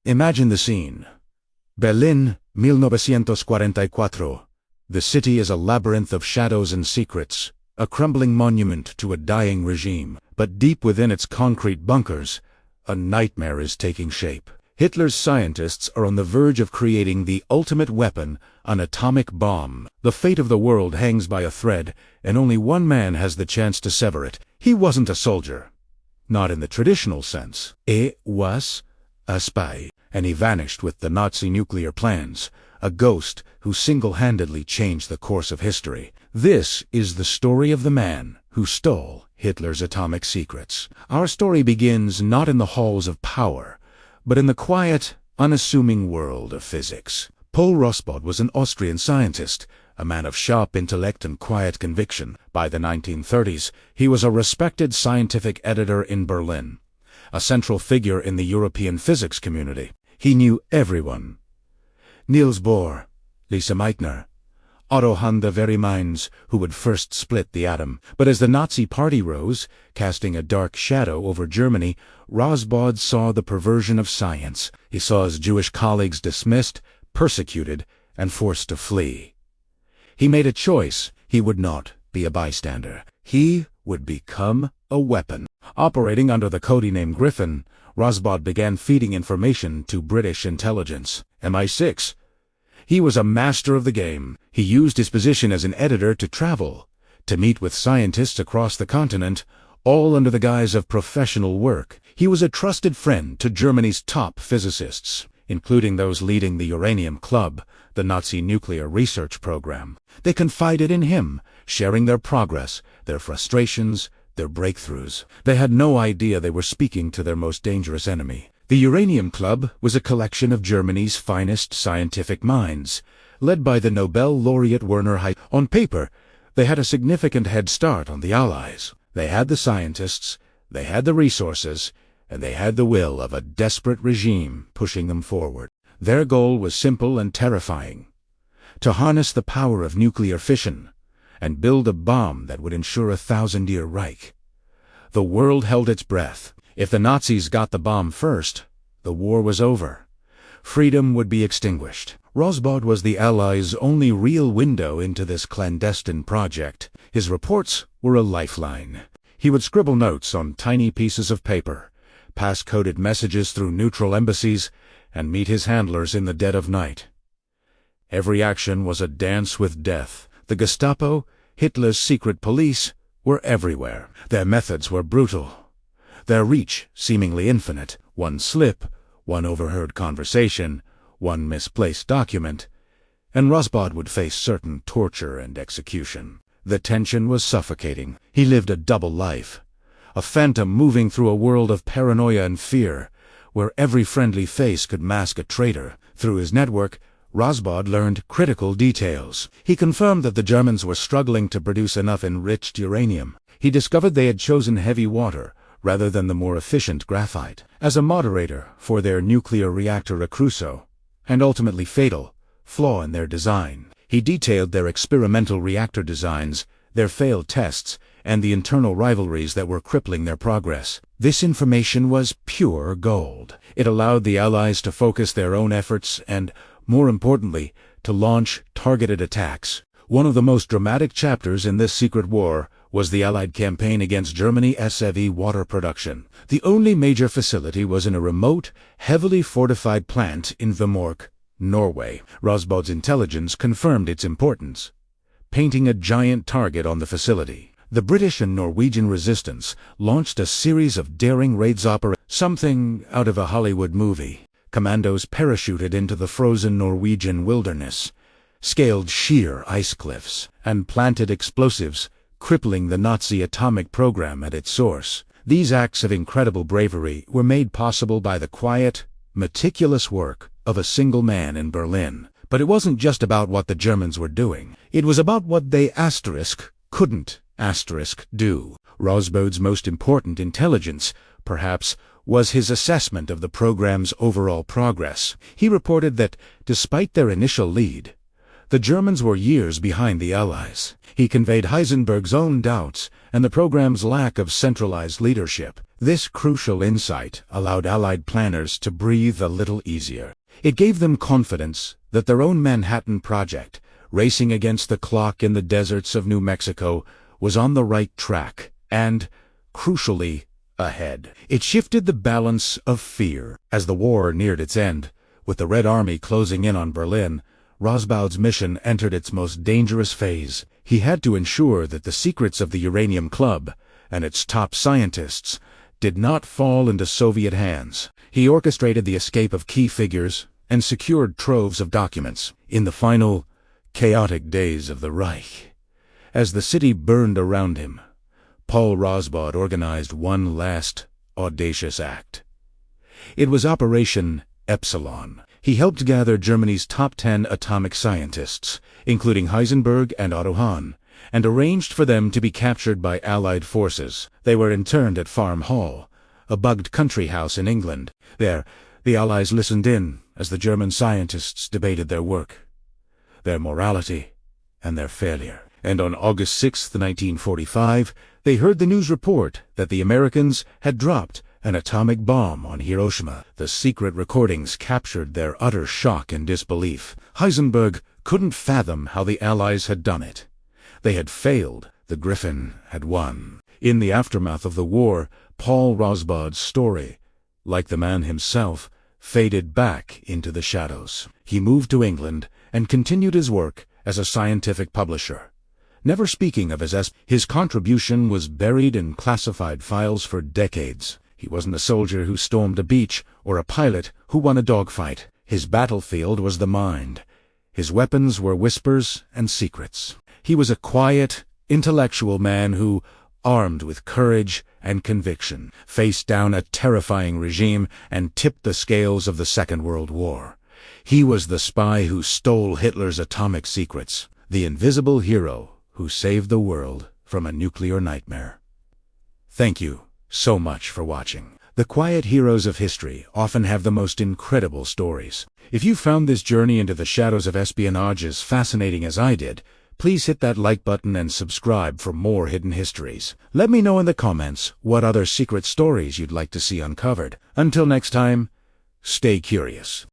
Imagine the scene. Berlin, 1944. The city is a labyrinth of shadows and secrets, a crumbling monument to a dying regime. But deep within its concrete bunkers, a nightmare is taking shape. Hitler's scientists are on the verge of creating the ultimate weapon, an atomic bomb. The fate of the world hangs by a thread, and only one man has the chance to sever it. He wasn't a soldier. Not in the traditional sense. He was a spy, and he vanished with the Nazi nuclear plans, a ghost who single-handedly changed the course of history. This is the story of the man who stole Hitler's atomic secrets. Our story begins not in the halls of power, but in the quiet, unassuming world of physics. Paul Rosbaud was an Austrian scientist, a man of sharp intellect and quiet conviction. By the 1930s, he was a respected scientific editor in Berlin, a central figure in the European physics community. He knew everyone. Niels Bohr, Lise Meitner, Otto Hahn, the very minds who would first split the atom. But as the Nazi Party rose, casting a dark shadow over Germany, Rosbaud saw the perversion of science. He saw his Jewish colleagues dismissed, persecuted, and forced to flee. He made a choice. He would not be a bystander. He would become a weapon. Operating under the codename Griffin, Rosbaud began feeding information to British intelligence. MI6. He was a master of the game. He used his position as an editor to travel, to meet with scientists across the continent, all under the guise of professional work. He was a trusted friend to Germany's top physicists, including those leading the Uranium Club, the Nazi nuclear research program. They confided in him, sharing their progress, their frustrations, their breakthroughs. They had no idea they were speaking to their most dangerous enemy. The Uranium Club was a collection of Germany's finest scientific minds, led by the Nobel laureate Werner Heisenberg. On paper, they had a significant head start on the Allies. They had the scientists, they had the resources, and they had the will of a desperate regime pushing them forward. Their goal was simple and terrifying: to harness the power of nuclear fission and build a bomb that would ensure a 1,000-year Reich. The world held its breath. If the Nazis got the bomb first, the war was over. Freedom would be extinguished. Rosbaud was the Allies' only real window into this clandestine project. His reports were a lifeline. He would scribble notes on tiny pieces of paper, pass coded messages through neutral embassies, and meet his handlers in the dead of night. Every action was a dance with death. The Gestapo, Hitler's secret police, were everywhere. Their methods were brutal. Their reach seemingly infinite. One slip, one overheard conversation, one misplaced document, and Rosbaud would face certain torture and execution. The tension was suffocating. He lived a double life, a phantom moving through a world of paranoia and fear, where every friendly face could mask a traitor. Through his network, Rosbaud learned critical details. He confirmed that the Germans were struggling to produce enough enriched uranium. He discovered they had chosen heavy water rather than the more efficient graphite as a moderator for their nuclear reactor crucial, and ultimately fatal, flaw in their design. He detailed their experimental reactor designs, their failed tests, and the internal rivalries that were crippling their progress. This information was pure gold. It allowed the Allies to focus their own efforts and, more importantly, to launch targeted attacks. One of the most dramatic chapters in this secret war was the Allied campaign against Germany's heavy water production. The only major facility was in a remote, heavily fortified plant in Vemork, Norway. Rosbaud's intelligence confirmed its importance, painting a giant target on the facility. The British and Norwegian resistance launched a series of daring raids something out of a Hollywood movie. Commandos parachuted into the frozen Norwegian wilderness, scaled sheer ice cliffs, and planted explosives, crippling the Nazi atomic program at its source. These acts of incredible bravery were made possible by the quiet, meticulous work of a single man in Berlin. But it wasn't just about what the Germans were doing. It was about what they couldn't do. Rosbaud's most important intelligence, perhaps, was his assessment of the program's overall progress. He reported that, despite their initial lead, the Germans were years behind the Allies. He conveyed Heisenberg's own doubts and the program's lack of centralized leadership. This crucial insight allowed Allied planners to breathe a little easier. It gave them confidence that their own Manhattan Project, racing against the clock in the deserts of New Mexico, was on the right track and, crucially, ahead. It shifted the balance of fear. As the war neared its end, with the Red Army closing in on Berlin, Rosbaud's mission entered its most dangerous phase. He had to ensure that the secrets of the Uranium Club and its top scientists did not fall into Soviet hands. He orchestrated the escape of key figures and secured troves of documents. In the final, chaotic days of the Reich, as the city burned around him, Paul Rosbaud organized one last, audacious act. It was Operation Epsilon. He helped gather Germany's top 10 atomic scientists, including Heisenberg and Otto Hahn, and arranged for them to be captured by Allied forces. They were interned at Farm Hall, a bugged country house in England. There, the Allies listened in as the German scientists debated their work, their morality, and their failure. And on August 6, 1945, they heard the news report that the Americans had dropped an atomic bomb on Hiroshima. The secret recordings captured their utter shock and disbelief. Heisenberg couldn't fathom how the Allies had done it. They had failed. The Griffin had won. In the aftermath of the war, Paul Rosbaud's story, like the man himself, faded back into the shadows. He moved to England and continued his work as a scientific publisher, never speaking of his contribution was buried in classified files for decades. He wasn't a soldier who stormed a beach or a pilot who won a dogfight. His battlefield was the mind. His weapons were whispers and secrets. He was a quiet, intellectual man who, armed with courage and conviction, faced down a terrifying regime and tipped the scales of the Second World War. He was the spy who stole Hitler's atomic secrets, the invisible hero who saved the world from a nuclear nightmare. Thank you so much for watching. The quiet heroes of history often have the most incredible stories. If you found this journey into the shadows of espionage as fascinating as I did, please hit that like button and subscribe for more hidden histories. Let me know in the comments what other secret stories you'd like to see uncovered. Until next time, stay curious.